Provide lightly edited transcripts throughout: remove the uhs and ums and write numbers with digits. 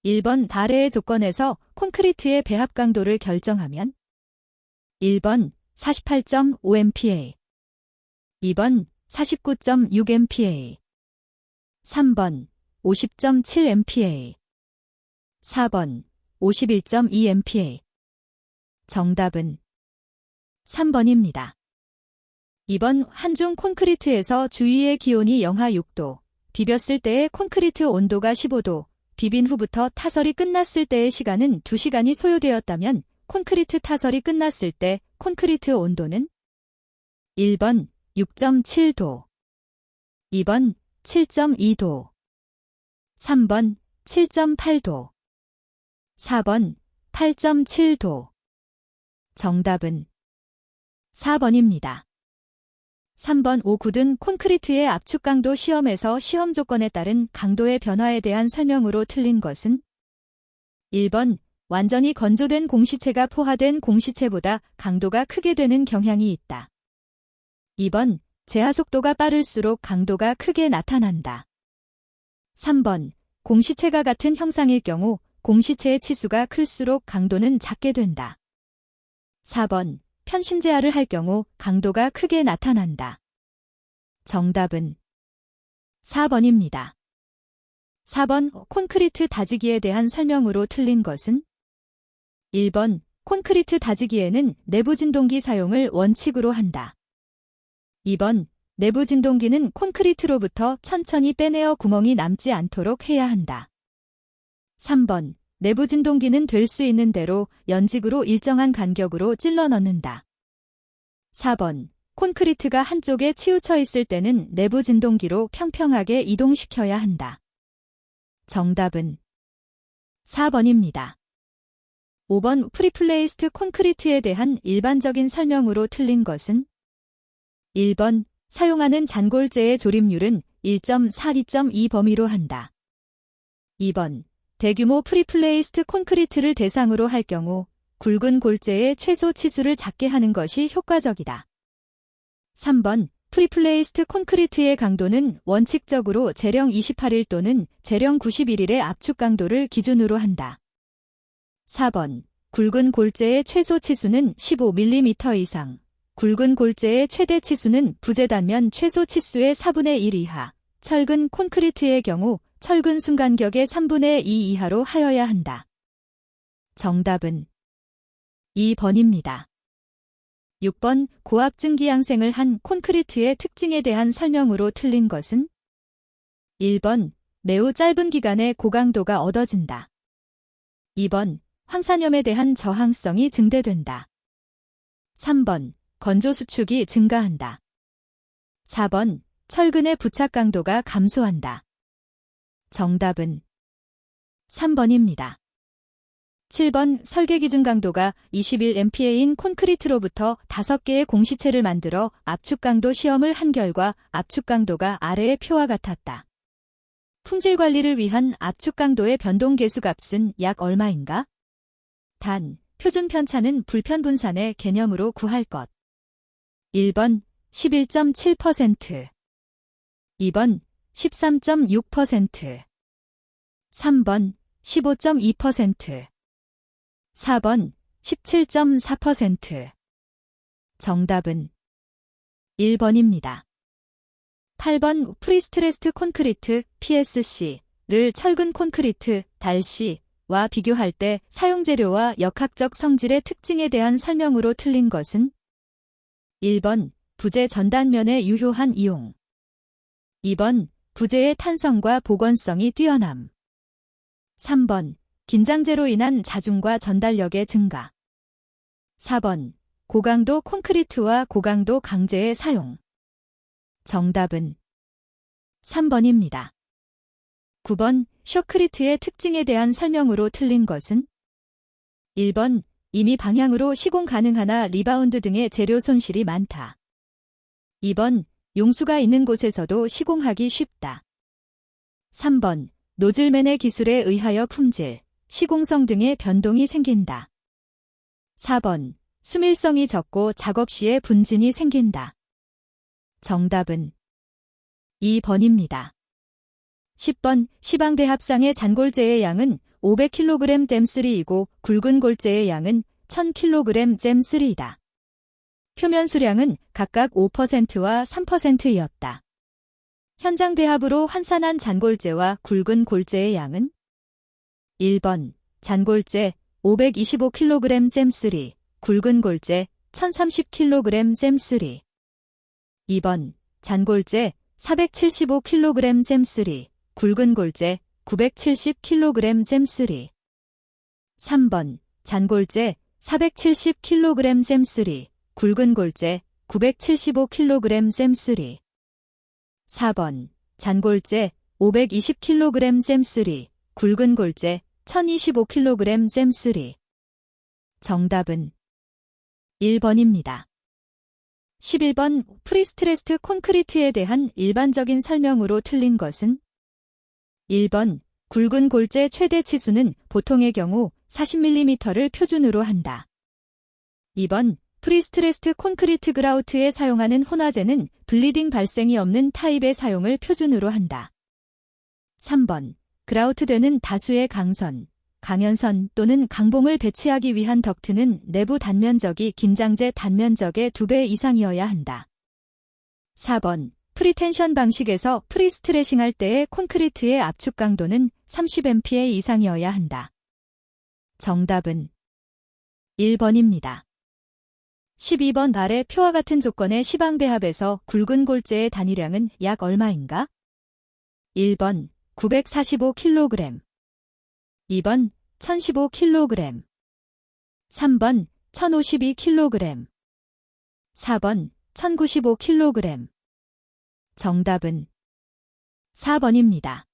1번 발해의 조건에서 콘크리트의 배합 강도를 결정하면 1번 48.5MPa 2번 49.6MPa 3번 50.7MPa 4번 51.2MPa 정답은 3번입니다. 2번 한중 콘크리트에서 주위의 기온이 영하 6도, 비볐을 때의 콘크리트 온도가 15도, 비빈 후부터 타설이 끝났을 때의 시간은 2시간이 소요되었다면 콘크리트 타설이 끝났을 때 콘크리트 온도는 1번 6.7도 2번 7.2도 3번 7.8도 4번 8.7도 정답은 4번입니다. 3번 5 굳은 콘크리트의 압축 강도 시험에서 시험 조건에 따른 강도의 변화에 대한 설명으로 틀린 것은 1번 완전히 건조된 공시체가 포화된 공시체보다 강도가 크게 되는 경향이 있다. 2번 제하 속도가 빠를수록 강도가 크게 나타난다. 3번 공시체가 같은 형상일 경우 공시체의 치수가 클수록 강도는 작게 된다. 4번 편심 제하를 할 경우 강도가 크게 나타난다. 정답은 4번입니다. 4번 콘크리트 다지기에 대한 설명으로 틀린 것은 1번 콘크리트 다지기에는 내부 진동기 사용을 원칙으로 한다. 2번 내부 진동기는 콘크리트로부터 천천히 빼내어 구멍이 남지 않도록 해야 한다. 3번 내부 진동기는 될 수 있는 대로 연직으로 일정한 간격으로 찔러 넣는다. 4번 콘크리트가 한쪽에 치우쳐 있을 때는 내부 진동기로 평평하게 이동시켜야 한다. 정답은 4번입니다. 5번 프리플레이스드 콘크리트에 대한 일반적인 설명으로 틀린 것은 1번 사용하는 잔골재의 조립률은 1.42.2 범위로 한다. 2번 대규모 프리플레이스드 콘크리트를 대상으로 할 경우 굵은 골재의 최소 치수를 작게 하는 것이 효과적이다. 3번 프리플레이스드 콘크리트의 강도는 원칙적으로 제령 28일 또는 제령 91일의 압축 강도를 기준으로 한다. 4번 굵은 골재의 최소 치수는 15mm 이상, 굵은 골재의 최대 치수는 부재 단면 최소 치수의 4분의 1 이하, 철근 콘크리트의 경우 철근 순간격의 3분의 2 이하로 하여야 한다. 정답은 2번입니다. 6번 고압 증기양생을 한 콘크리트의 특징에 대한 설명으로 틀린 것은 1번 매우 짧은 기간에 고강도가 얻어진다. 2번 황산염에 대한 저항성이 증대된다. 3번 건조 수축이 증가한다. 4번 철근의 부착 강도가 감소한다. 정답은 3번입니다. 7번 설계 기준 강도가 21MPa인 콘크리트로부터 5개의 공시체를 만들어 압축 강도 시험을 한 결과 압축 강도가 아래의 표와 같았다. 품질 관리를 위한 압축 강도의 변동 계수 값은 약 얼마인가? 단, 표준 편차는 불편 분산의 개념으로 구할 것. 1번 11.7%, 2번 13.6%, 3번 15.2%, 4번 17.4%. 정답은 1번입니다. 8번 프리스트레스드 콘크리트 PSC를 철근 콘크리트 달C와 비교할 때 사용 재료와 역학적 성질의 특징에 대한 설명으로 틀린 것은 1번 부재 전단면의 유효한 이용, 2번 부재의 탄성과 복원성이 뛰어남, 3번 긴장재로 인한 자중과 전달력의 증가, 4번 고강도 콘크리트와 고강도 강재의 사용. 정답은 3번입니다. 9번 쇼크리트의 특징에 대한 설명으로 틀린 것은 1번 이미 방향으로 시공 가능하나 리바운드 등의 재료 손실이 많다. 2번 용수가 있는 곳에서도 시공하기 쉽다. 3번 노즐맨의 기술에 의하여 품질, 시공성 등의 변동이 생긴다. 4번 수밀성이 적고 작업 시에 분진이 생긴다. 정답은 2번입니다. 10번 시방배합상의 잔골재의 양은 500kg 잼3이고 굵은 골재의 양은 1000kg 잼3이다. 표면 수량은 각각 5%와 3%였다. 현장 배합으로 환산한 잔골재와 굵은 골재의 양은 1번 잔골재 525kg 잼3, 굵은 골재 1030kg 잼3. 2번 잔골재 475kg 잼3, 굵은 골재 970kg 잼3. 3번 잔골재 470kg 잼3, 굵은 골재 975kg 잼3. 4번 잔골재 520kg 잼3, 굵은 골재 1025kg 잼3. 정답은 1번입니다. 11번 프리스트레스트 콘크리트에 대한 일반적인 설명으로 틀린 것은 1번 굵은 골재 최대 치수는 보통의 경우 40mm를 표준으로 한다. 2번 프리스트레스트 콘크리트 그라우트에 사용하는 혼화재는 블리딩 발생이 없는 타입의 사용을 표준으로 한다. 3번 그라우트되는 다수의 강선, 강연선 또는 강봉을 배치하기 위한 덕트는 내부 단면적이 긴장재 단면적의 2배 이상이어야 한다. 4번 프리텐션 방식에서 프리스트레싱할 때의 콘크리트의 압축 강도는 30MPa 이상이어야 한다. 정답은 1번입니다. 12번 아래 표와 같은 조건의 시방배합에서 굵은 골재의 단위량은 약 얼마인가? 1번 945kg, 2번 1015kg, 3번 1052kg, 4번 1095kg. 정답은 4번입니다.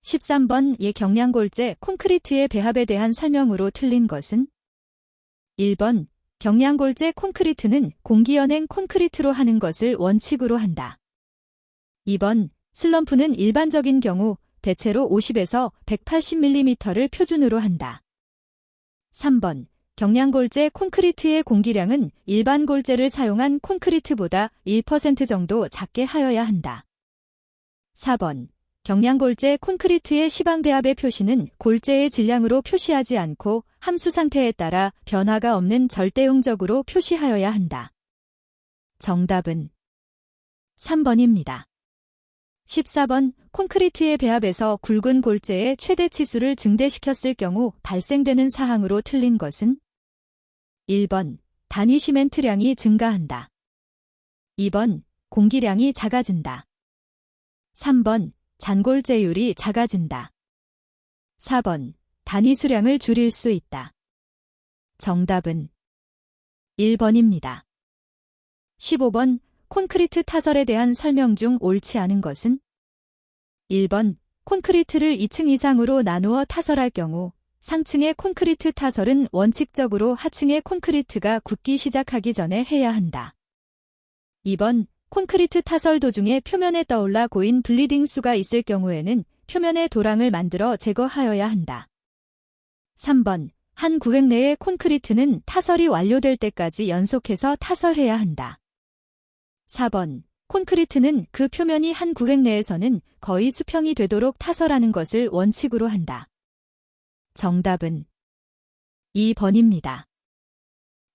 13번 예 경량골재 콘크리트의 배합에 대한 설명으로 틀린 것은 1번 경량골재 콘크리트는 공기연행 콘크리트로 하는 것을 원칙으로 한다. 2번 슬럼프는 일반적인 경우 대체로 50에서 180mm를 표준으로 한다. 3번 경량골재 콘크리트의 공기량은 일반 골재를 사용한 콘크리트보다 1% 정도 작게 하여야 한다. 4번 경량골재 콘크리트의 시방배합의 표시는 골재의 질량으로 표시하지 않고 함수 상태에 따라 변화가 없는 절대응적으로 표시하여야 한다. 정답은 3번입니다. 14번 콘크리트의 배합에서 굵은 골재의 최대 치수를 증대시켰을 경우 발생되는 사항으로 틀린 것은 1번 단위 시멘트량이 증가한다. 2번 공기량이 작아진다. 3번 잔골재율이 작아진다. 4번 단위 수량을 줄일 수 있다. 정답은 1번입니다. 15번 콘크리트 타설에 대한 설명 중 옳지 않은 것은 1번 콘크리트를 2층 이상으로 나누어 타설할 경우 상층의 콘크리트 타설은 원칙적으로 하층의 콘크리트가 굳기 시작하기 전에 해야 한다. 2번 콘크리트 타설 도중에 표면에 떠올라 고인 블리딩 수가 있을 경우에는 표면에 도랑을 만들어 제거하여야 한다. 3번 한 구획 내의 콘크리트는 타설이 완료될 때까지 연속해서 타설해야 한다. 4번 콘크리트는 그 표면이 한 구획 내에서는 거의 수평이 되도록 타설하는 것을 원칙으로 한다. 정답은 2번입니다.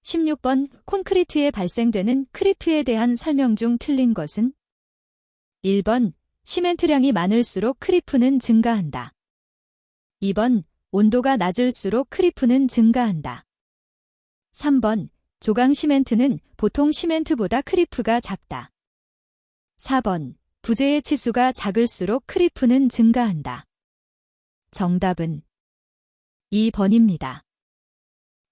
16번 콘크리트에 발생되는 크리프에 대한 설명 중 틀린 것은 1번 시멘트량이 많을수록 크리프는 증가한다. 2번 온도가 낮을수록 크리프는 증가한다. 3번 조강 시멘트는 보통 시멘트보다 크리프가 작다. 4번 부재의 치수가 작을수록 크리프는 증가한다. 정답은 2번입니다.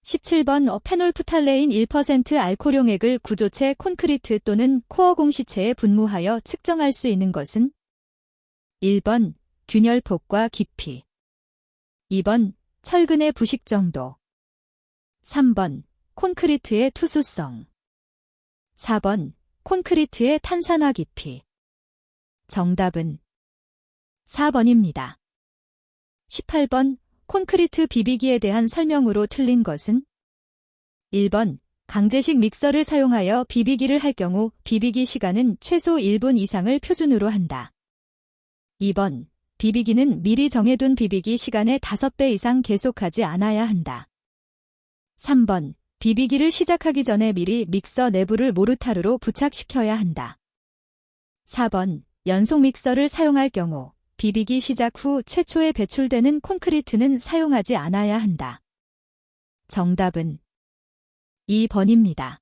17번 페놀프탈레인 1% 알코올용액을 구조체 콘크리트 또는 코어 공시체에 분무하여 측정할 수 있는 것은 1번 균열폭과 깊이, 2번 철근의 부식 정도, 3번 콘크리트의 투수성, 4번 콘크리트의 탄산화 깊이. 정답은 4번입니다. 18번 콘크리트 비비기에 대한 설명으로 틀린 것은 1번 강제식 믹서를 사용하여 비비기를 할 경우 비비기 시간은 최소 1분 이상을 표준으로 한다. 2번 비비기는 미리 정해둔 비비기 시간의 5배 이상 계속하지 않아야 한다. 3번. 비비기를 시작하기 전에 미리 믹서 내부를 모르타르로 부착시켜야 한다. 4번. 연속 믹서를 사용할 경우 비비기 시작 후 최초에 배출되는 콘크리트는 사용하지 않아야 한다. 정답은 2번입니다.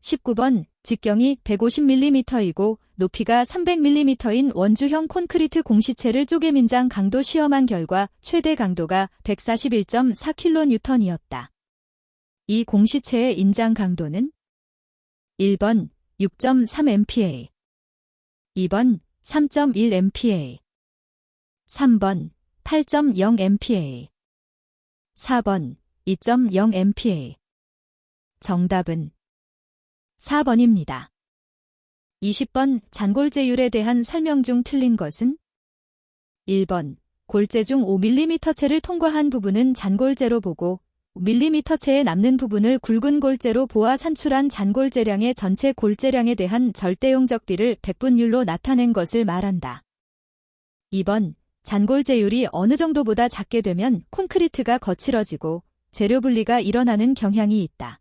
19번. 직경이 150mm이고 높이가 300mm인 원주형 콘크리트 공시체를 쪼개민장 강도 시험한 결과 최대 강도가 141.4kN이었다. 이 공시체의 인장 강도는 1번 6.3MPa, 2번 3.1MPa, 3번 8.0MPa, 4번 2.0MPa. 정답은 4번입니다. 20번. 잔골재율에 대한 설명 중 틀린 것은? 1번. 골재 중 5mm체를 통과한 부분은 잔골재로 보고 5mm체에 남는 부분을 굵은 골재로 보아 산출한 잔골재량의 전체 골재량에 대한 절대용적 비를 백분율로 나타낸 것을 말한다. 2번. 잔골재율이 어느 정도보다 작게 되면 콘크리트가 거칠어지고 재료 분리가 일어나는 경향이 있다.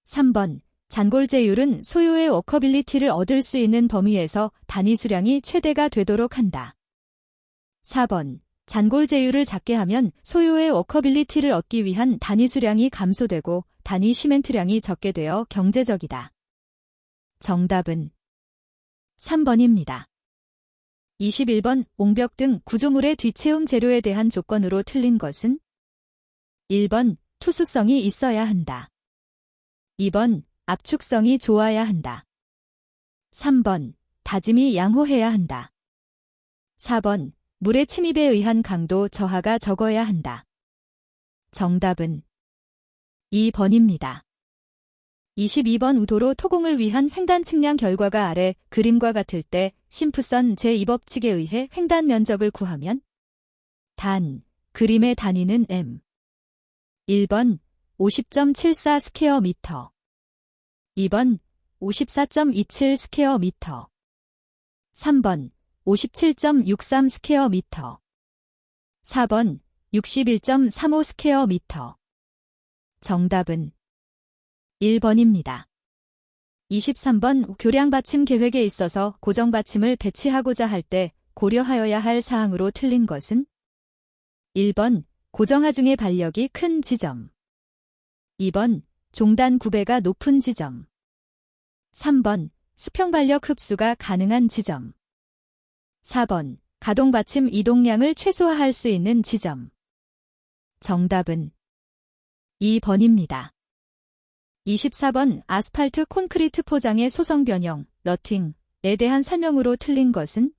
3번. 잔골재율은 소요의 워커빌리티를 얻을 수 있는 범위에서 단위 수량이 최대가 되도록 한다. 4번. 잔골재율을 작게 하면 소요의 워커빌리티를 얻기 위한 단위 수량이 감소되고 단위 시멘트량이 적게 되어 경제적이다. 정답은 3번입니다. 21번. 옹벽 등 구조물의 뒤채움 재료에 대한 조건으로 틀린 것은? 1번. 투수성이 있어야 한다. 2번. 압축성이 좋아야 한다. 3번. 다짐이 양호해야 한다. 4번. 물의 침입에 의한 강도 저하가 적어야 한다. 정답은 2번입니다. 22번. 도로 토공을 위한 횡단 측량 결과가 아래 그림과 같을 때 심프선 제2법칙에 의해 횡단 면적을 구하면? 단. 그림의 단위는 m. 1번 50.74 스퀘어 미터, 2번 54.27 스퀘어 미터, 3번 57.63 스퀘어 미터, 4번 61.35 스퀘어 미터. 정답은 1번입니다. 23번. 교량 받침 계획에 있어서 고정 받침을 배치하고자 할 때 고려하여야 할 사항으로 틀린 것은? 1번. 고정하중의 반력이 큰 지점, 2번. 종단 구배가 높은 지점, 3번. 수평 반력 흡수가 가능한 지점, 4번. 가동 받침 이동량을 최소화할 수 있는 지점. 정답은 2번입니다. 24번. 아스팔트 콘크리트 포장의 소성 변형, 러팅에 대한 설명으로 틀린 것은?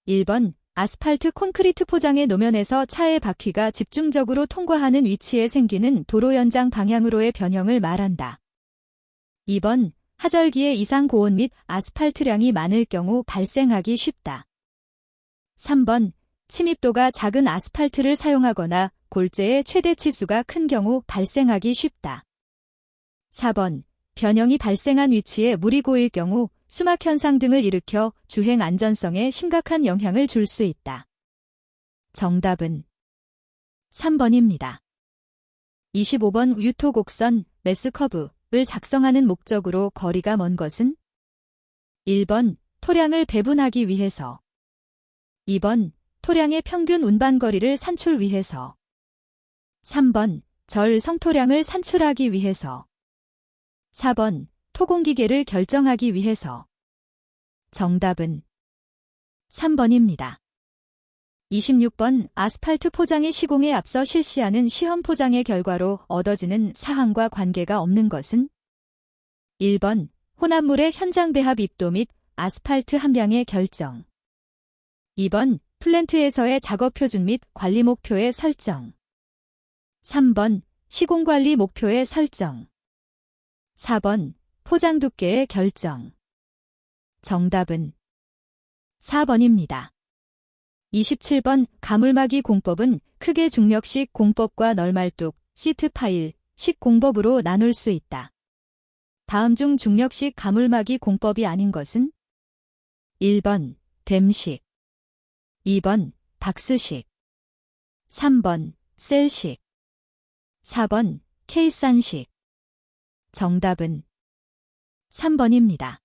1번. 아스팔트 콘크리트 포장의 노면에서 차의 바퀴가 집중적으로 통과하는 위치에 생기는 도로 연장 방향으로의 변형을 말한다. 2번. 하절기에 이상 고온 및 아스팔트량이 많을 경우 발생하기 쉽다. 3번. 침입도가 작은 아스팔트를 사용하거나 골재의 최대 치수가 큰 경우 발생하기 쉽다. 4번. 변형이 발생한 위치에 물이 고일 경우 수막 현상 등을 일으켜 주행 안전성에 심각한 영향을 줄 수 있다. 정답은 3번입니다. 25번. 유토곡선, 매스커브를 작성하는 목적으로 거리가 먼 것은? 1번. 토량을 배분하기 위해서, 2번. 토량의 평균 운반거리를 산출 위해서, 3번. 절 성토량을 산출하기 위해서, 4번. 토공기계를 결정하기 위해서. 정답은 3번입니다. 26번. 아스팔트 포장의 시공에 앞서 실시하는 시험 포장의 결과로 얻어지는 사항과 관계가 없는 것은? 1번. 혼합물의 현장 배합 입도 및 아스팔트 함량의 결정, 2번. 플랜트에서의 작업 표준 및 관리 목표의 설정, 3번. 시공관리 목표의 설정, 4번. 포장 두께의 결정. 정답은 4번입니다. 27번. 가물막이 공법은 크게 중력식 공법과 널말뚝, 시트 파일식 공법으로 나눌 수 있다. 다음 중 중력식 가물막이 공법이 아닌 것은? 1번. 댐식, 2번 박스식, 3번 셀식, 4번 케이산식. 정답은 3번입니다.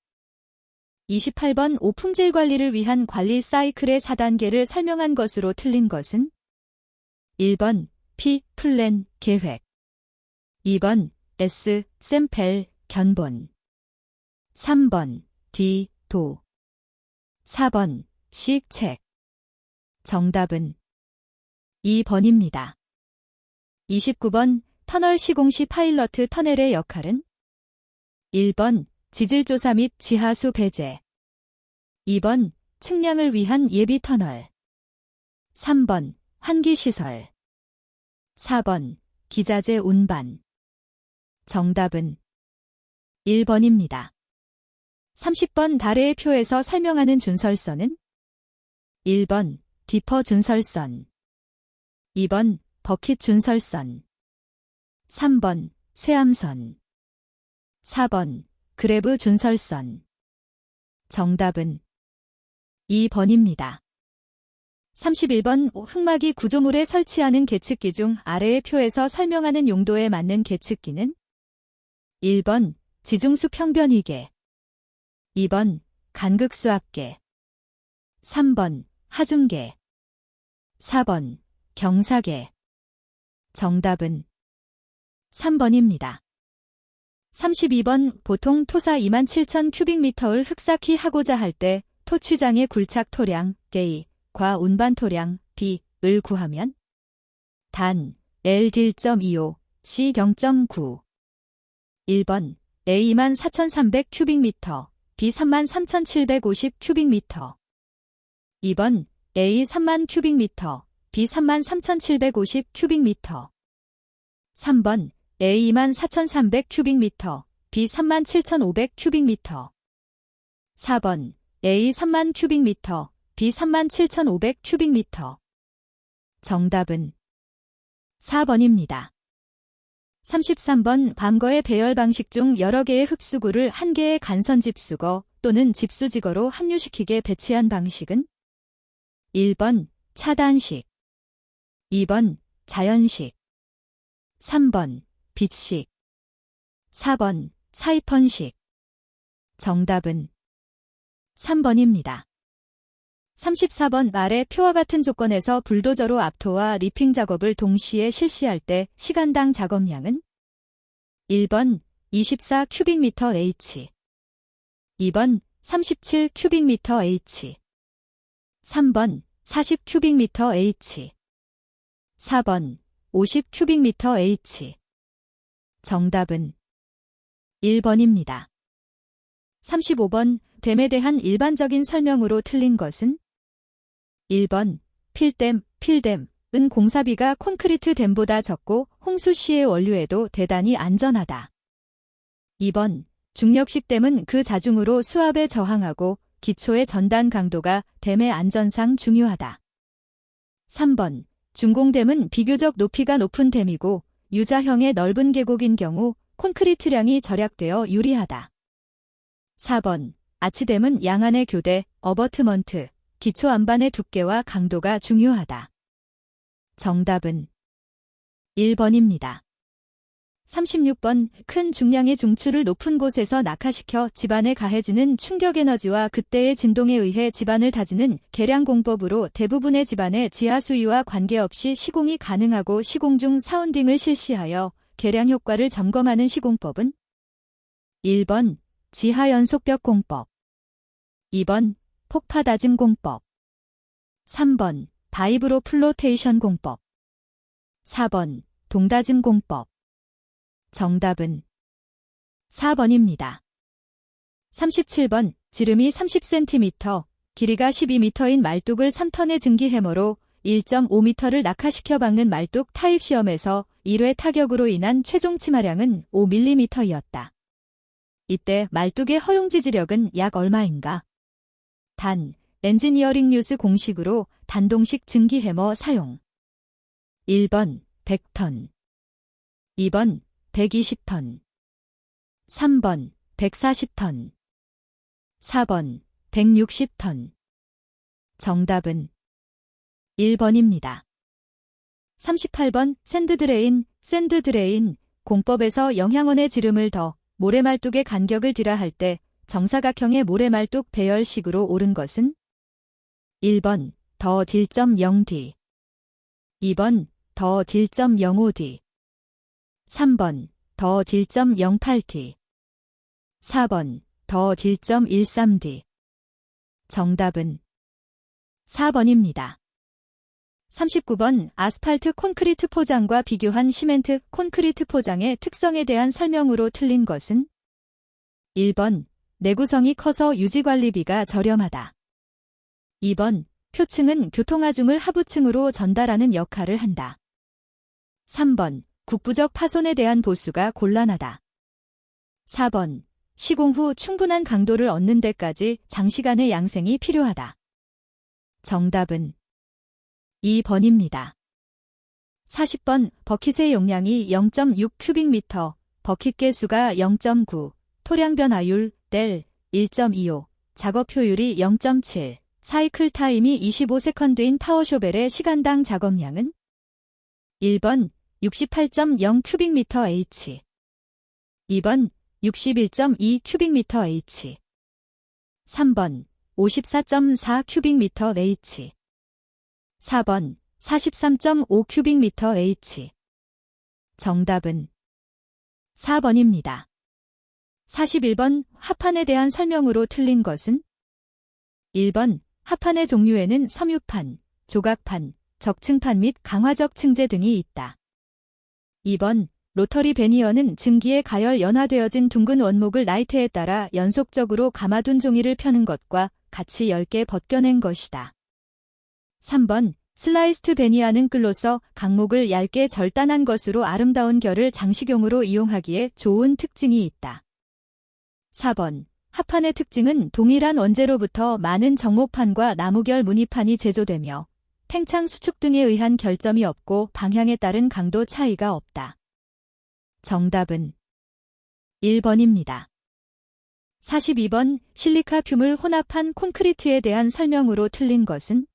28번 오품질 관리를 위한 관리 사이클의 4단계를 설명한 것으로 틀린 것은 1번 P. 플랜, 계획, 2번 S. 샘플, 견본, 3번 D. 도, 4번 C. 책. 정답은 2번입니다. 29번 터널 시공 시 파일럿 터널의 역할은 1번 지질조사 및 지하수 배제, 2번 측량을 위한 예비 터널, 3번 환기시설, 4번 기자재 운반. 정답은 1번입니다. 30번 달의 표에서 설명하는 준설선은 1번 디퍼 준설선, 2번 버킷 준설선, 3번 쇠암선, 4번 그래브 준설선. 정답은 2번입니다. 31번 흙막이 구조물에 설치하는 계측기 중 아래의 표에서 설명하는 용도에 맞는 계측기는 1번 지중수 평변위계, 2번 간극수압계, 3번 하중계, 4번 경사계. 정답은 3번입니다. 32번 보통 토사 27,000 큐빅미터를 흙쌓기 하고자 할 때 토취장의 굴착 토량 A과 운반 토량 B를 구하면 단 L 딜.25, C 0.9. 1번 A 24,300 큐빅미터, B 33,750 큐빅미터, 2번 A 3만 큐빅미터, B 33,750 큐빅미터, 3번 A 24,300 큐빅미터, B 37,500 큐빅미터, 4번 A 3만 큐빅미터, B 37,500 큐빅미터. 정답은 4번입니다. 33번 밤거의 배열 방식 중 여러 개의 흡수구를 한 개의 간선집수거 또는 집수지거로 합류시키게 배치한 방식은 1번 차단식, 2번 자연식, 3번 빛식, 4번 사이펀식. 정답은 3번입니다. 34번 아래 표와 같은 조건에서 불도저로 압토와 리핑 작업을 동시에 실시할 때 시간당 작업량은 1번 24 큐빅미터 H, 2번 37 큐빅미터 H, 3번 40 큐빅미터 H, 4번 50 큐빅미터 H. 정답은 1번입니다. 35번 댐에 대한 일반적인 설명으로 틀린 것은 1번 필댐은 공사비가 콘크리트 댐보다 적고 홍수 시의 원류에도 대단히 안전하다. 2번 중력식 댐은 그 자중으로 수압에 저항하고 기초의 전단 강도가 댐의 안전상 중요하다. 3번 중공댐은 비교적 높이가 높은 댐이고 U자형의 넓은 계곡인 경우 콘크리트량이 절약되어 유리하다. 4번 아치댐은 양안의 교대, 어버트먼트, 기초 안반의 두께와 강도가 중요하다. 정답은 1번입니다. 36번 큰 중량의 중추를 높은 곳에서 낙하시켜 집안에 가해지는 충격에너지와 그때의 진동에 의해 집안을 다지는 계량공법으로 대부분의 집안의 지하수위와 관계없이 시공이 가능하고 시공 중 사운딩을 실시하여 계량 효과를 점검하는 시공법은 1번 지하연속벽 공법, 2번 폭파다짐 공법, 3번 바이브로 플로테이션 공법, 4번 동다짐 공법. 정답은 4번입니다. 37번 지름이 30cm, 길이가 12m인 말뚝을 3턴의 증기 해머로 1.5m를 낙하시켜 박는 말뚝 타입 시험에서 1회 타격으로 인한 최종 침하량은 5mm였다. 이때 말뚝의 허용 지지력은 약 얼마인가? 단, 엔지니어링 뉴스 공식으로 단동식 증기 해머 사용. 1번 100턴, 2번 120턴, 3번 140턴, 4번 160턴. 정답은 1번입니다. 38번 샌드드레인, 샌드드레인. 공법에서 영향원의 지름을 더 모래말뚝의 간격을 딜하 할 때 정사각형의 모래말뚝 배열식으로 옳은 것은 1번 더 딜.0D 2번 더 딜.05D 3번 더 딜.08D 4번 더 딜.13D. 정답은 4번입니다. 39번 아스팔트 콘크리트 포장과 비교한 시멘트 콘크리트 포장의 특성에 대한 설명으로 틀린 것은 1번 내구성이 커서 유지관리비가 저렴하다. 2번 표층은 교통하중을 하부층으로 전달하는 역할을 한다. 3번 국부적 파손에 대한 보수가 곤란하다. 4번 시공 후 충분한 강도를 얻는 데까지 장시간의 양생이 필요하다. 정답은 2번입니다. 40번 버킷의 용량이 0.6 큐빅미터, 버킷 개수가 0.9, 토량 변화율 델 1.25, 작업 효율이 0.7, 사이클 타임이 25세컨드인 파워쇼벨의 시간당 작업량은 1번 68.0 큐빅미터 H 2번 61.2 큐빅미터 H 3번 54.4 큐빅미터 H 4번 43.5 큐빅미터 H. 정답은 4번입니다. 41번 합판에 대한 설명으로 틀린 것은 1번 합판의 종류에는 섬유판, 조각판, 적층판 및 강화적 층재 등이 있다. 2번 로터리 베니어는 증기에 가열 연화되어진 둥근 원목을 라이트에 따라 연속적으로 감아둔 종이를 펴는 것과 같이 10개 벗겨낸 것이다. 3번 슬라이스트 베니어는 끌로서 강목을 얇게 절단한 것으로 아름다운 결을 장식용으로 이용하기에 좋은 특징이 있다. 4번 합판의 특징은 동일한 원재로부터 많은 정목판과 나무결 무늬판이 제조되며 팽창 수축 등에 의한 결점이 없고 방향에 따른 강도 차이가 없다. 정답은 1번입니다. 42번 실리카 듰을 혼합한 콘크리트에 대한 설명으로 틀린 것은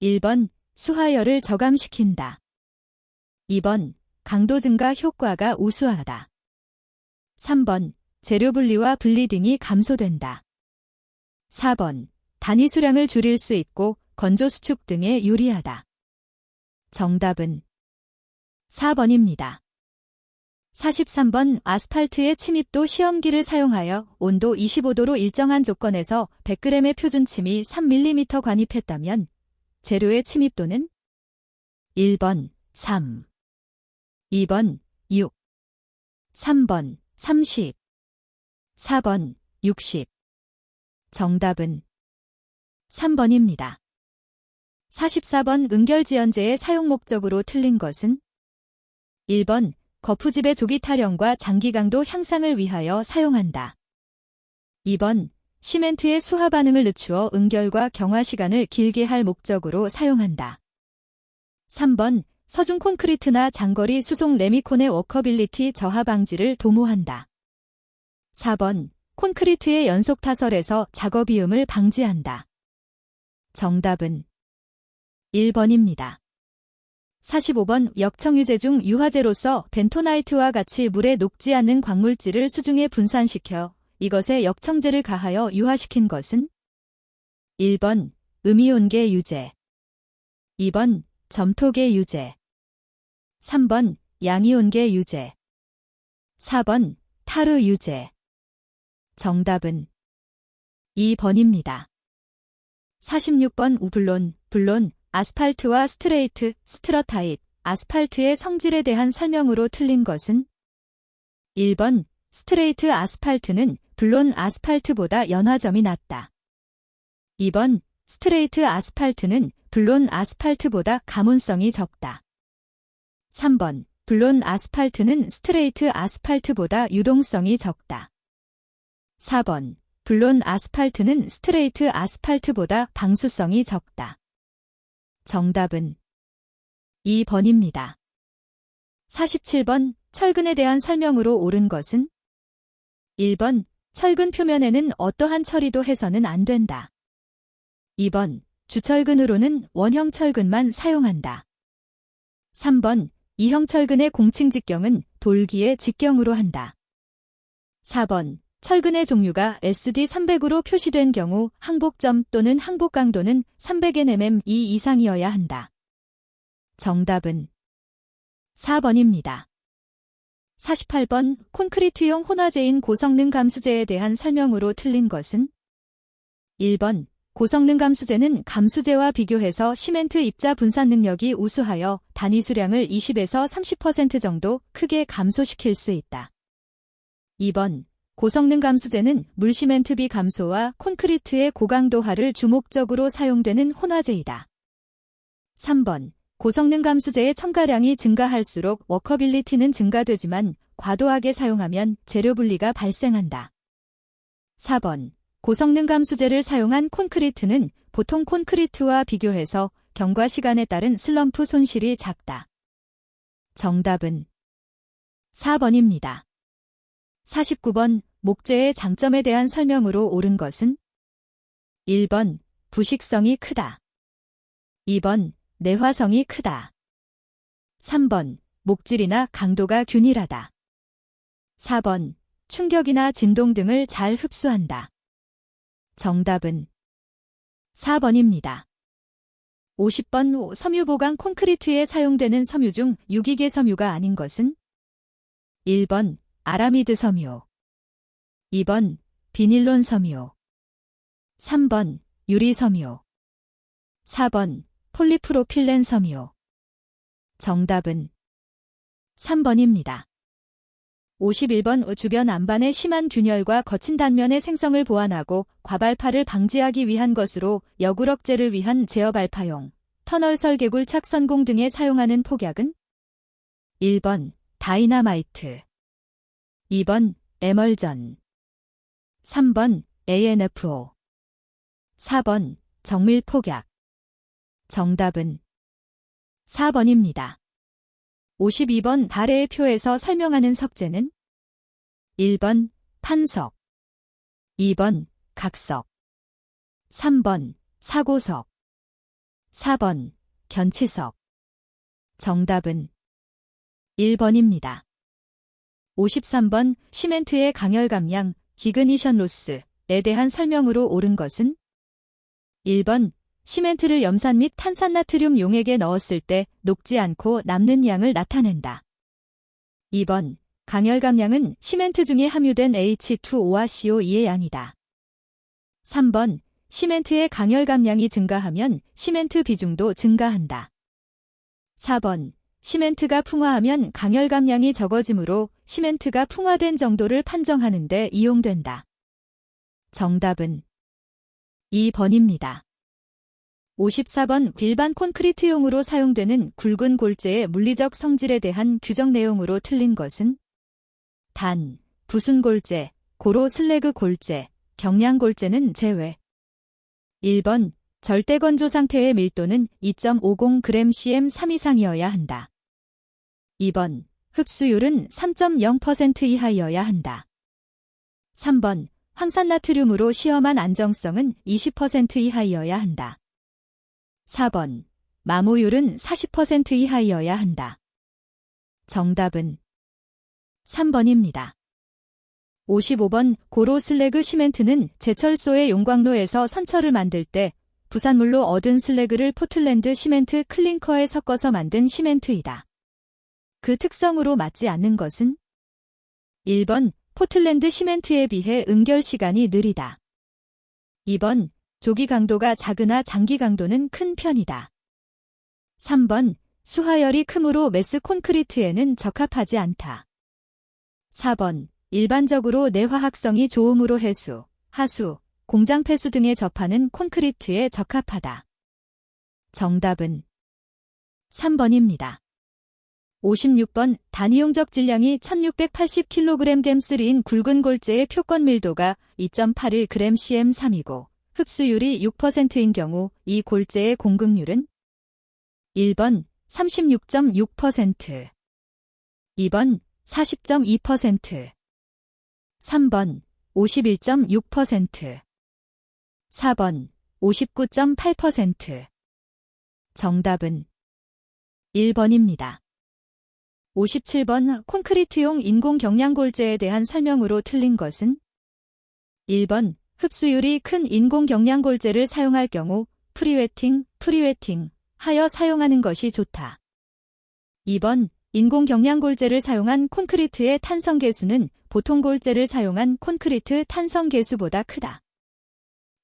1번 수하열을 저감시킨다. 2번 강도 증가 효과가 우수하다. 3번 재료 분리와 분리 등이 감소된다. 4번 단위 수량을 줄일 수 있고 건조 수축 등에 유리하다. 정답은 4번입니다. 43번 아스팔트의 침입도 시험기를 사용하여 온도 25도로 일정한 조건에서 100g의 표준 침이 3mm 관입했다면 재료의 침입도는 1번 3, 2번 6, 3번 30, 4번 60. 정답은 3번입니다. 44번 응결지연제의 사용 목적으로 틀린 것은 1번 거푸집의 조기 타령과 장기 강도 향상을 위하여 사용한다. 2번 시멘트의 수하 반응을 늦추어 응결과 경화 시간을 길게 할 목적으로 사용한다. 3번 서중 콘크리트나 장거리 수송 레미콘의 워커빌리티 저하 방지를 도모한다. 4번 콘크리트의 연속 타설에서 작업이음을 방지한다. 정답은 1번입니다. 45번 역청유제 중 유화제로서 벤토나이트와 같이 물에 녹지 않는 광물질을 수중에 분산시켜 이것에 역청제를 가하여 유화시킨 것은 1번 음이온계 유제 2번 점토계 유제 3번 양이온계 유제 4번 타르 유제. 정답은 2번입니다. 46번 우블론, 아스팔트와 스트레이트, 스트러타잇, 아스팔트의 성질에 대한 설명으로 틀린 것은 1번 스트레이트 아스팔트는 블론 아스팔트보다 연화점이 낮다. 2번 스트레이트 아스팔트는 블론 아스팔트보다 가문성이 적다. 3번 블론 아스팔트는 스트레이트 아스팔트보다 유동성이 적다. 4번 블론 아스팔트는 스트레이트 아스팔트보다 방수성이 적다. 정답은 2번입니다. 47번 철근에 대한 설명으로 옳은 것은 1번 철근 표면에는 어떠한 처리도 해서는 안 된다. 2번 주철근으로는 원형 철근만 사용한다. 3번, 이형 철근의 공칭 직경은 돌기의 직경으로 한다. 4번, 철근의 종류가 SD300으로 표시된 경우 항복점 또는 항복 강도는 300Nmm 이상이어야 한다. 정답은 4번입니다. 48번, 콘크리트용 혼화제인 고성능 감수제에 대한 설명으로 틀린 것은? 1번, 고성능 감수제는 감수제와 비교해서 시멘트 입자 분산 능력이 우수하여 단위 수량을 20에서 30% 정도 크게 감소시킬 수 있다. 2번, 고성능 감수제는 물시멘트 비감소와 콘크리트의 고강도화를 주목적으로 사용되는 혼화제이다. 3번, 고성능 감수제의 첨가량이 증가할수록 워커빌리티는 증가되지만 과도하게 사용하면 재료 분리가 발생한다. 4번, 고성능 감수제를 사용한 콘크리트는 보통 콘크리트와 비교해서 경과 시간에 따른 슬럼프 손실이 작다. 정답은 4번입니다. 49번, 목재의 장점에 대한 설명으로 옳은 것은? 1번, 부식성이 크다. 2번, 내화성이 크다. 3번, 목질이나 강도가 균일하다. 4번, 충격이나 진동 등을 잘 흡수한다. 정답은 4번입니다. 50번, 섬유 보강 콘크리트에 사용되는 섬유 중 유기계 섬유가 아닌 것은? 1번, 아라미드 섬유. 2번, 비닐론 섬유. 3번, 유리 섬유. 4번, 폴리프로필렌 섬유. 정답은 3번입니다. 51번, 주변 안반의 심한 균열과 거친 단면의 생성을 보완하고 과발파를 방지하기 위한 것으로 여굴 억제를 위한 제어 발파용, 터널 설계굴 착선공 등에 사용하는 폭약은? 1번, 다이나마이트. 2번, 에멀전. 3번, ANFO. 4번, 정밀폭약. 정답은 4번입니다. 52번, 발해의 표에서 설명하는 석재는? 1번, 판석. 2번, 각석. 3번, 사고석. 4번, 견치석. 정답은 1번입니다. 53번, 시멘트의 강열 감량, 기그니션 로스에 대한 설명으로 옳은 것은? 1번, 시멘트를 염산 및 탄산나트륨 용액에 넣었을 때 녹지 않고 남는 양을 나타낸다. 2번, 강열 감량은 시멘트 중에 함유된 H2O와 CO2의 양이다. 3번, 시멘트의 강열 감량이 증가하면 시멘트 비중도 증가한다. 4번, 시멘트가 풍화하면 강열 감량이 적어지므로 시멘트가 풍화된 정도를 판정하는 데 이용된다. 정답은 2번입니다. 54번, 일반 콘크리트용으로 사용되는 굵은 골재의 물리적 성질에 대한 규정 내용으로 틀린 것은? 단, 부순 골재, 고로 슬래그 골재, 경량 골재는 제외. 1번, 절대 건조 상태의 밀도는 2.50g/cm 3 이상이어야 한다. 2번, 흡수율은 3.0% 이하여야 한다. 3번, 황산나트륨으로 시험한 안정성은 20% 이하여야 한다. 4번, 마모율은 40% 이하여야 한다. 정답은 3번입니다. 55번, 고로 슬래그 시멘트는 제철소의 용광로에서 선처를 만들 때 부산물로 얻은 슬래그를 포틀랜드 시멘트 클링커에 섞어서 만든 시멘트이다. 그 특성으로 맞지 않는 것은? 1번, 포틀랜드 시멘트에 비해 응결 시간이 느리다. 2번, 조기 강도가 작으나 장기 강도는 큰 편이다. 3번, 수하열이 크므로 매스 콘크리트에는 적합하지 않다. 4번, 일반적으로 내화학성이 좋으므로 해수, 하수, 공장 폐수 등에 접하는 콘크리트에 적합하다. 정답은 3번입니다. 56번, 단위용적 질량이 1680kg 겜3인 굵은 골재의 표권 밀도가 2.81g/cm 3이고 흡수율이 6%인 경우 이 골재의 공급률은? 1번 36.6%, 2번 40.2%, 3번 51.6%, 4번 59.8%. 정답은 1번입니다. 57번 콘크리트용 인공 경량골재에 대한 설명으로 틀린 것은 1번 흡수율이 큰 인공 경량골재를 사용할 경우 프리웨팅 하여 사용하는 것이 좋다. 2번 인공 경량골재를 사용한 콘크리트의 탄성계수는 보통 골재를 사용한 콘크리트 탄성계수보다 크다.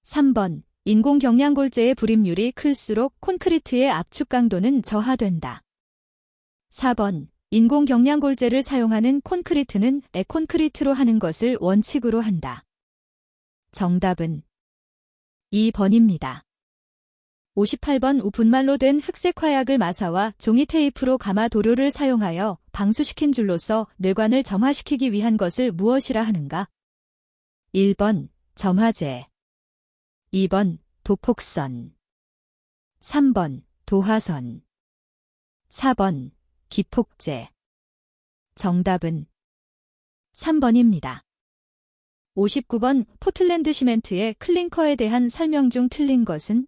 3번 인공 경량골재의 불임률이 클수록 콘크리트의 압축 강도는 저하된다. 4번 인공 경량골재를 사용하는 콘크리트는 에콘크리트로 하는 것을 원칙으로 한다. 정답은 2번입니다. 58번 분말로 된 흑색 화약을 마사와 종이 테이프로 감아 도료를 사용하여 방수시킨 줄로서 뇌관을 점화시키기 위한 것을 무엇이라 하는가? 1번 점화제, 2번 도폭선, 3번 도화선, 4번 기폭제. 정답은 3번입니다. 59번 포틀랜드 시멘트의 클링커에 대한 설명 중 틀린 것은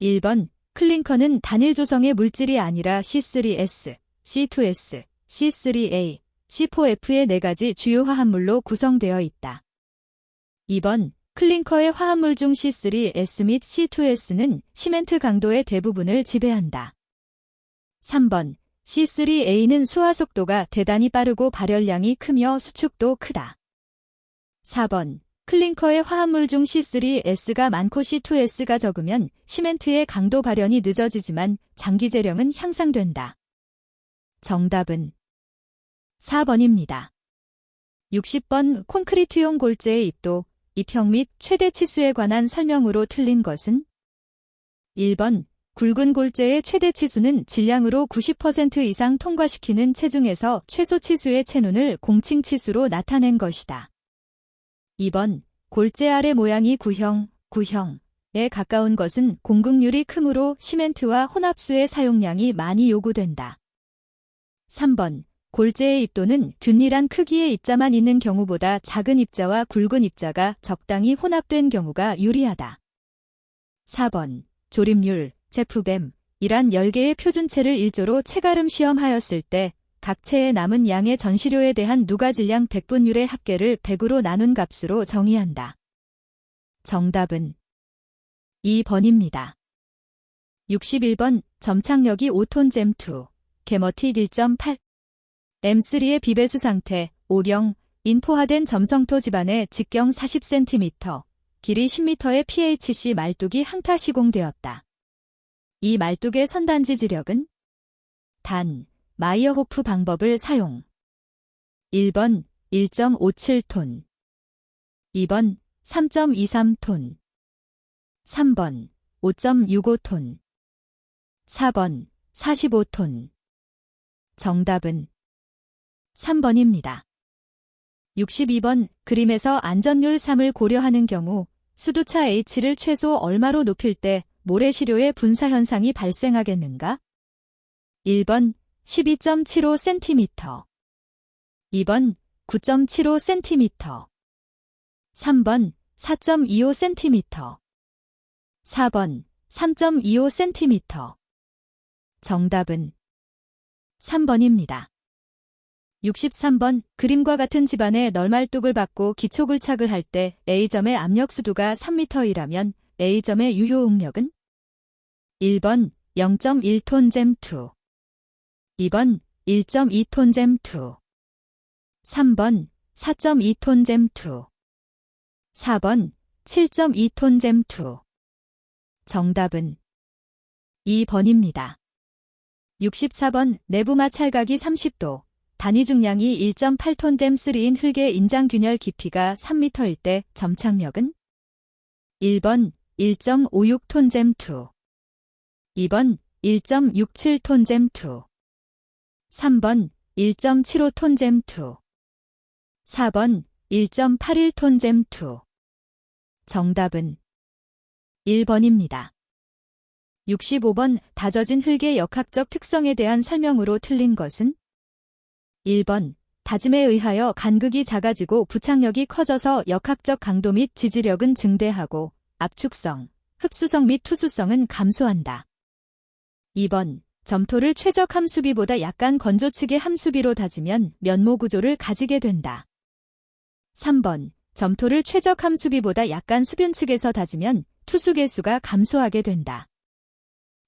1번 클링커는 단일 조성의 물질이 아니라 C3S, C2S, C3A, C4F의 4가지 주요 화합물로 구성되어 있다. 2번 클링커의 화합물 중 C3S 및 C2S는 시멘트 강도의 대부분을 지배한다. 3번 C3A는 수화 속도가 대단히 빠르고 발열량이 크며 수축도 크다. 4번 클링커의 화합물 중 C3S가 많고 C2S가 적으면 시멘트의 강도 발현이 늦어지지만 장기 재령은 향상된다. 정답은 4번입니다. 60번 콘크리트용 골재의 입도, 입형 및 최대 치수에 관한 설명으로 틀린 것은 1번 굵은 골재의 최대 치수는 질량으로 90% 이상 통과시키는 체중에서 최소 치수의 체눈을 공칭 치수로 나타낸 것이다. 2번 골재 아래 모양이 구형에 가까운 것은 공극률이 크므로 시멘트와 혼합수의 사용량이 많이 요구된다. 3번 골재의 입도는 균일한 크기의 입자만 있는 경우보다 작은 입자와 굵은 입자가 적당히 혼합된 경우가 유리하다. 4번 조립률, 제프뱀, 이란 10개의 표준체를 1조로 체가름 시험하였을 때 각 체에 남은 양의 전시료에 대한 누가질량 100분율의 합계를 100으로 나눈 값으로 정의한다. 정답은 2번입니다. 61번 점착력이 5톤 잼2, 개머틱 1.8, M3의 비배수 상태, 오령, 인포화된 점성토 집안에 직경 40cm, 길이 10m의 PHC 말뚝이 항타 시공되었다. 이 말뚝의 선단지 지력은 단, 마이어호프 방법을 사용. 1번 1.57톤, 2번 3.23톤, 3번 5.65톤, 4번 45톤. 정답은 3번입니다. 62번 그림에서 안전율 3을 고려하는 경우 수두차 H를 최소 얼마로 높일 때 모래시료의 분사 현상이 발생하겠는가? 1번 12.75cm, 2번 9.75cm, 3번 4.25cm, 4번 3.25cm. 정답은 3번입니다. 63번 그림과 같은 집안의 널말뚝을 받고 기초굴착을 할 때 A점의 압력수두가 3m이라면 A점의 유효응력은 1번 0.1톤 잼2, 2번 1.2톤 잼2, 3번 4.2톤 잼2, 4번 7.2톤 잼2. 정답은 2번입니다. 64번 내부 마찰각이 30도, 단위 중량이 1.8톤 잼3인 흙의 인장 균열 깊이가 3m일 때 점착력은 1번 1.56톤 잼2, 2번 1.67톤 잼2, 3번 1.75톤 잼2, 4번 1.81톤 잼2. 정답은 1번입니다. 65번 다져진 흙의 역학적 특성에 대한 설명으로 틀린 것은 1번 다짐에 의하여 간극이 작아지고 부착력이 커져서 역학적 강도 및 지지력은 증대하고 압축성, 흡수성 및 투수성은 감소한다. 2번, 점토를 최적 함수비보다 약간 건조측의 함수비로 다지면 면모 구조를 가지게 된다. 3번, 점토를 최적 함수비보다 약간 수변측에서 다지면 투수 개수가 감소하게 된다.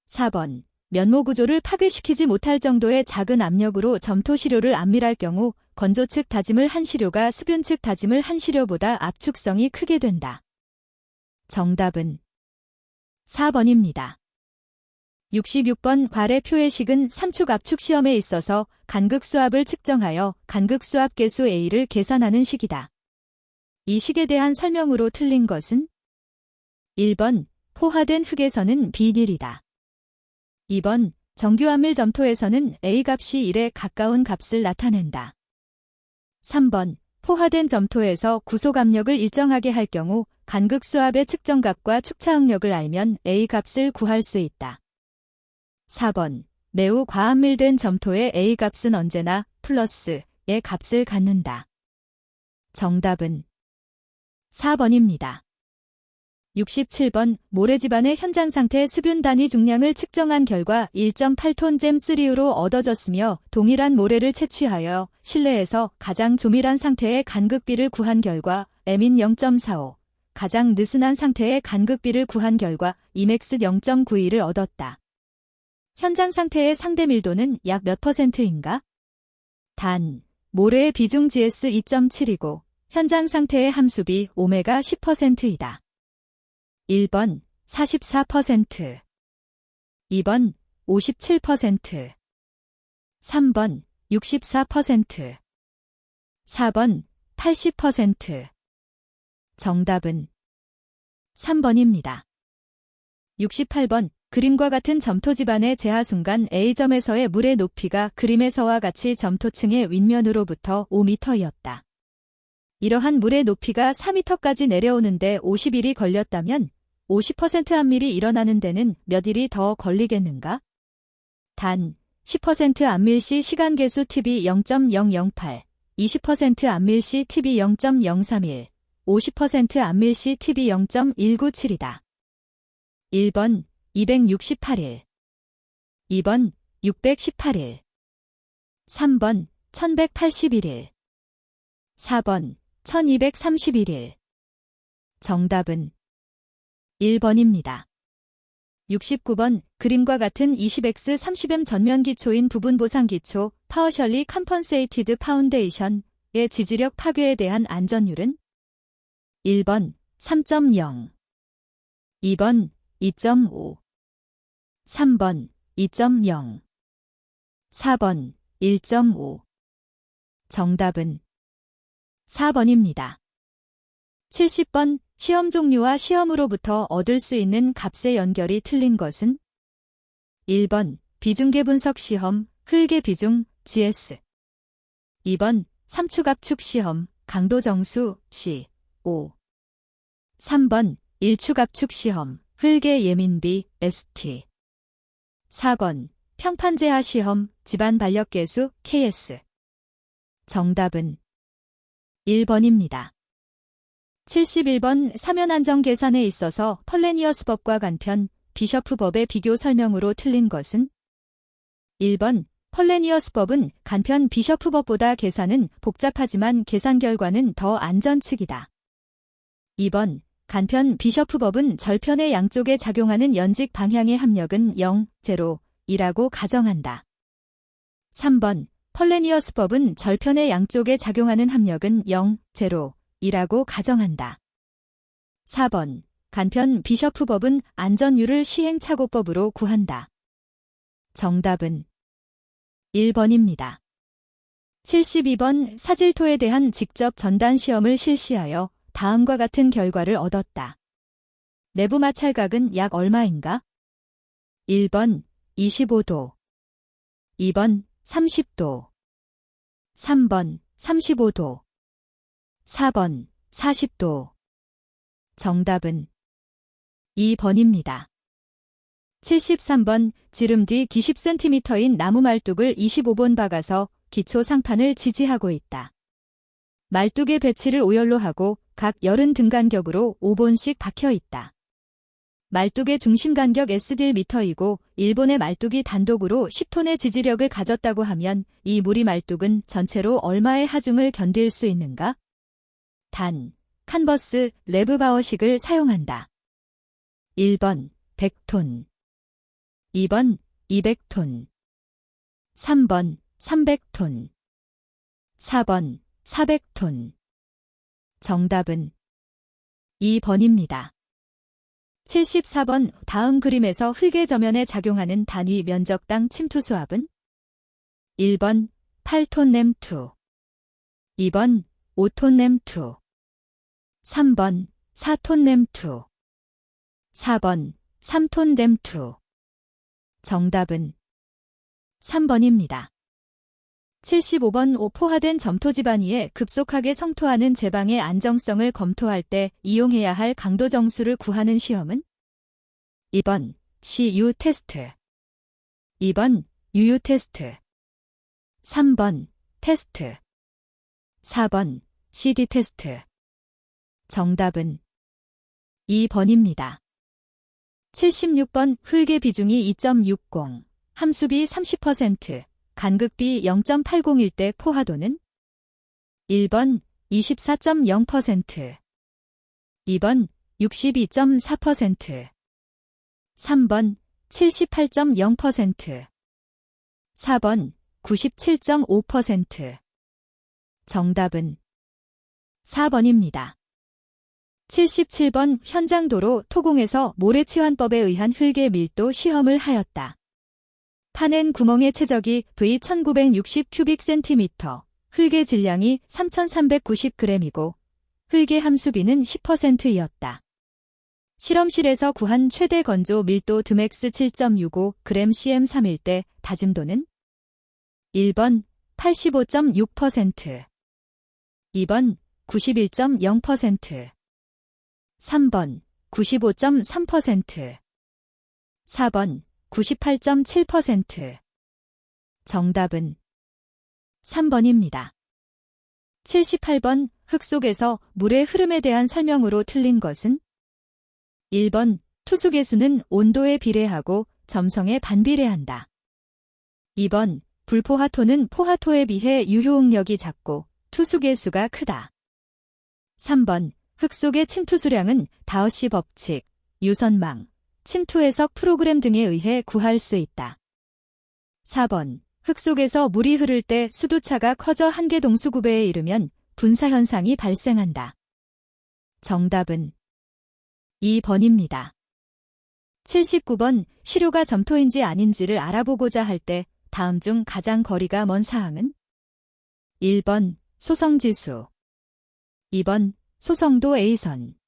4번, 면모 구조를 파괴시키지 못할 정도의 작은 압력으로 점토 시료를 압밀할 경우 건조측 다짐을 한 시료가 수변측 다짐을 한 시료보다 압축성이 크게 된다. 정답은 4번입니다. 66번 발의 표해식은 삼축 압축 시험에 있어서 간극수압을 측정하여 간극수압 계수 A를 계산하는 식이다. 이 식에 대한 설명으로 틀린 것은 1번 포화된 흙에서는 비닐이다. 2번 정규압밀 점토에서는 A 값이 1에 가까운 값을 나타낸다. 3번 포화된 점토에서 구속압력을 일정하게 할 경우 간극수압의 측정값과 축차응력을 알면 A 값을 구할 수 있다. 4번 매우 과압밀된 점토의 A 값은 언제나 플러스의 값을 갖는다. 정답은 4번입니다. 67번 모래집안의 현장 상태 수분 단위 중량을 측정한 결과 1.8톤 잼3로 얻어졌으며 동일한 모래를 채취하여 실내에서 가장 조밀한 상태의 간극비를 구한 결과 M인 0.45, 가장 느슨한 상태의 간극비를 구한 결과 Emax 0.92를 얻었다. 현장 상태의 상대 밀도는 약 몇 %인가? 단, 모래의 비중 GS 2.7이고 현장 상태의 함수비 오메가 10%이다. 1번 44%, 2번 57%, 3번 64%, 4번 80%. 정답은 3번입니다. 68번 그림과 같은 점토 지반의 제하 순간 A점에서의 물의 높이가 그림에서와 같이 점토층의 윗면으로부터 5m이었다. 이러한 물의 높이가 4m까지 내려오는데 50일이 걸렸다면 50% 압밀이 일어나는 데는 몇 일이 더 걸리겠는가? 단 10% 압밀 시 시간 계수 tb 0.008, 20% 압밀 시 tb 0.031, 50% 압밀 시 tb 0.197이다. 1번 268일, 2번 618일, 3번 1181일, 4번 1231일. 정답은 1번입니다. 69번 그림과 같은 20X 30M 전면 기초인 부분 보상 기초 파워셜리 컴펀세이티드 파운데이션의 지지력 파괴에 대한 안전율은 1번 3.0, 2번 2.5, 3번 2.0, 4번 1.5. 정답은 4번입니다. 70번 시험 종류와 시험으로부터 얻을 수 있는 값의 연결이 틀린 것은 1번 비중계 분석 시험 흙의 비중 GS, 2번 삼축압축 시험 강도 정수 CO, 3번 일축압축 시험 흙의 예민비 ST, 4번 평판제하 시험 집안 반력계수 KS. 정답은 1번입니다. 71번 사면안정 계산에 있어서 펄레니어스법과 간편 비셔프법의 비교 설명으로 틀린 것은 1번 펄레니어스법은 간편 비셔프법보다 계산은 복잡하지만 계산 결과는 더 안전측이다. 2번 간편 비셔프법은 절편의 양쪽에 작용하는 연직 방향의 합력은 0, 0이라고 가정한다. 3번 펄레니어스법은 절편의 양쪽에 작용하는 합력은 0, 0이라고 가정한다. 4번 간편 비셔프법은 안전율을 시행착오법으로 구한다. 정답은 1번입니다. 72번 사질토에 대한 직접 전단 시험을 실시하여 다음과 같은 결과를 얻었다. 내부 마찰각은 약 얼마인가? 1번 25도, 2번 30도, 3번 35도, 4번 40도. 정답은 2번입니다. 73번 지름 뒤 기 10cm인 나무 말뚝을 25번 박아서 기초 상판을 지지하고 있다. 말뚝의 배치를 오열로 하고 각 30 등간격으로 5번씩 박혀 있다. 말뚝의 중심 간격 S1m이고 일본의 말뚝이 단독으로 10톤의 지지력을 가졌다고 하면 이 무리 말뚝은 전체로 얼마의 하중을 견딜 수 있는가? 단, 칸버스 레브바어식을 사용한다. 1번 100톤, 2번 200톤, 3번 300톤, 4번 400톤. 정답은 2번입니다. 74번 다음 그림에서 흙의 저면에 작용하는 단위 면적당 침투 수압은 1번 8톤 램2, 2번 5톤 램2, 3번 4톤 램2, 4번 3톤 램2. 정답은 3번입니다. 75번 포화된 점토 지반위에 급속하게 성토하는 제방의 안정성을 검토할 때 이용해야 할 강도 정수를 구하는 시험은 2번 CU 테스트, 2번 UU 테스트, 3번 테스트, 4번 CD 테스트. 정답은 2번입니다. 76번 흙의 비중이 2.60, 함수비 30%, 간극비 0.801 때 포화도는 1번 24.0%, 2번 62.4%, 3번 78.0%, 4번 97.5%. 정답은 4번입니다. 77번 현장도로 토공에서 모래치환법에 의한 흙의 밀도 시험을 하였다. 파낸 구멍의 최적이 V1960 큐빅센티미터, 흙의 질량이 3390g이고 흙의 함수비는 10%였다. 실험실에서 구한 최대 건조 밀도 드맥스 7.65g cm3일 때 다짐도는 1번 85.6%, 2번 91.0%, 3번 95.3%, 4번 98.7%. 정답은 3번입니다. 78번 흙 속에서 물의 흐름에 대한 설명으로 틀린 것은 1번 투수계수는 온도에 비례하고 점성에 반비례한다. 2번 불포화토는 포화토에 비해 유효응력이 작고 투수계수가 크다. 3번 흙 속의 침투 수량은 다우시 법칙, 유선망, 침투 해석 프로그램 등에 의해 구할 수 있다. 4번 흙 속에서 물이 흐를 때 수두차가 커져 한계 동수구배에 이르면 분사현상이 발생한다. 정답은 2번입니다. 79번 시료가 점토인지 아닌지를 알아보고자 할 때 다음 중 가장 거리가 먼 사항은 1번 소성지수, 2번 소성도 A선,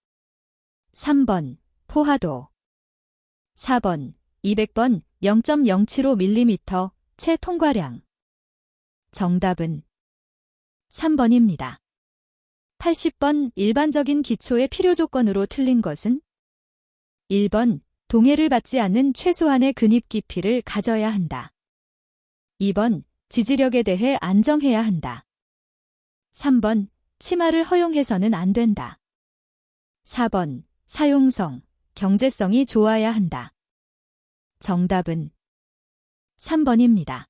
3번 포화도, 4번 200번 0.075mm 채 통과량. 정답은 3번입니다. 80번 일반적인 기초의 필요 조건으로 틀린 것은 1번 동해를 받지 않는 최소한의 근입 깊이를 가져야 한다. 2번 지지력에 대해 안정해야 한다. 3번 치마를 허용해서는 안 된다. 4번 사용성, 경제성이 좋아야 한다. 정답은 3번입니다.